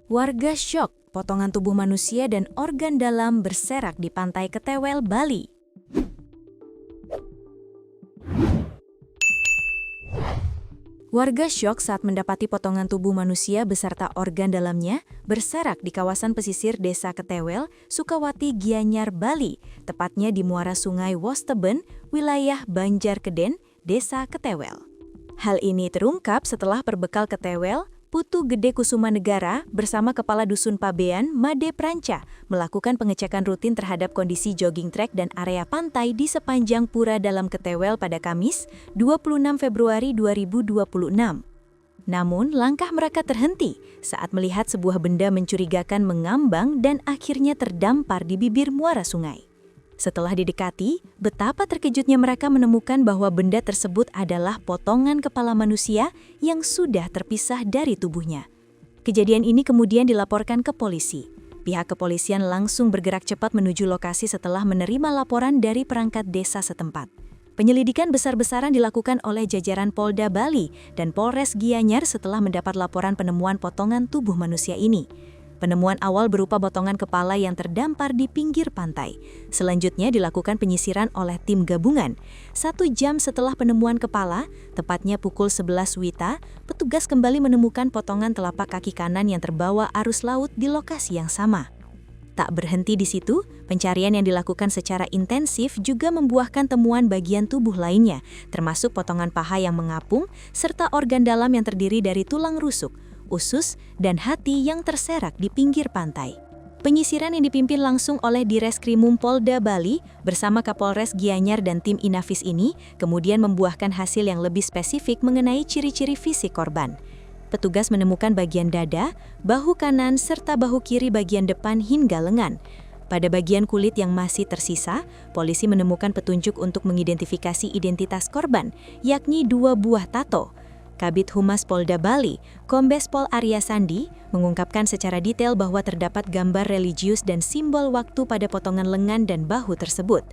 Warga syok, potongan tubuh manusia dan organ dalam berserak di pantai Ketewel, Bali. Warga syok saat mendapati potongan tubuh manusia beserta organ dalamnya berserak di kawasan pesisir Desa Ketewel, Sukawati, Gianyar, Bali, tepatnya di muara Sungai Wosteben, wilayah Banjarkeden, Desa Ketewel. Hal ini terungkap setelah perbekal Ketewel, Putu Gede Kusuma Negara bersama Kepala Dusun Pabean, Made Pranca, melakukan pengecekan rutin terhadap kondisi jogging track dan area pantai di sepanjang Pura Dalam Ketewel pada Kamis, 26 Februari 2026. Namun, langkah mereka terhenti saat melihat sebuah benda mencurigakan mengambang dan akhirnya terdampar di bibir muara sungai. Setelah didekati, betapa terkejutnya mereka menemukan bahwa benda tersebut adalah potongan kepala manusia yang sudah terpisah dari tubuhnya. Kejadian ini kemudian dilaporkan ke polisi. Pihak kepolisian langsung bergerak cepat menuju lokasi setelah menerima laporan dari perangkat desa setempat. Penyelidikan besar-besaran dilakukan oleh jajaran Polda Bali dan Polres Gianyar setelah mendapat laporan penemuan potongan tubuh manusia ini. Penemuan awal berupa potongan kepala yang terdampar di pinggir pantai. Selanjutnya dilakukan penyisiran oleh tim gabungan. 1 jam setelah penemuan kepala, tepatnya pukul 11 WITA, petugas kembali menemukan potongan telapak kaki kanan yang terbawa arus laut di lokasi yang sama. Tak berhenti di situ, pencarian yang dilakukan secara intensif juga membuahkan temuan bagian tubuh lainnya, termasuk potongan paha yang mengapung, serta organ dalam yang terdiri dari tulang rusuk, usus, dan hati yang terserak di pinggir pantai. Penyisiran yang dipimpin langsung oleh Direskrimum Polda Bali bersama Kapolres Gianyar dan tim Inafis ini kemudian membuahkan hasil yang lebih spesifik mengenai ciri-ciri fisik korban. Petugas menemukan bagian dada, bahu kanan, serta bahu kiri bagian depan hingga lengan. Pada bagian kulit yang masih tersisa, polisi menemukan petunjuk untuk mengidentifikasi identitas korban, yakni 2 buah tato. Kabid Humas Polda Bali, Kombes Pol Arya Sandi, mengungkapkan secara detail bahwa terdapat gambar religius dan simbol waktu pada potongan lengan dan bahu tersebut.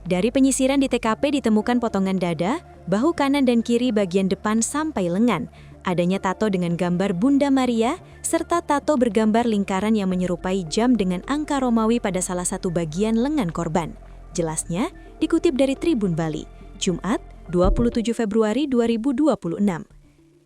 Dari penyisiran di TKP ditemukan potongan dada, bahu kanan dan kiri bagian depan sampai lengan. Adanya tato dengan gambar Bunda Maria, serta tato bergambar lingkaran yang menyerupai jam dengan angka Romawi pada salah satu bagian lengan korban. Jelasnya, dikutip dari Tribun Bali, Jumat, 27 Februari 2026.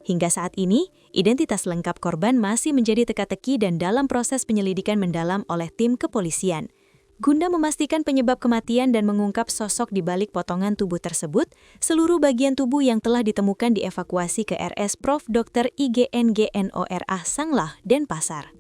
Hingga saat ini, identitas lengkap korban masih menjadi teka-teki dan dalam proses penyelidikan mendalam oleh tim kepolisian. Guna memastikan penyebab kematian dan mengungkap sosok di balik potongan tubuh tersebut, seluruh bagian tubuh yang telah ditemukan dievakuasi ke RS Prof. Dr. IGNGNORA Sanglah, Denpasar.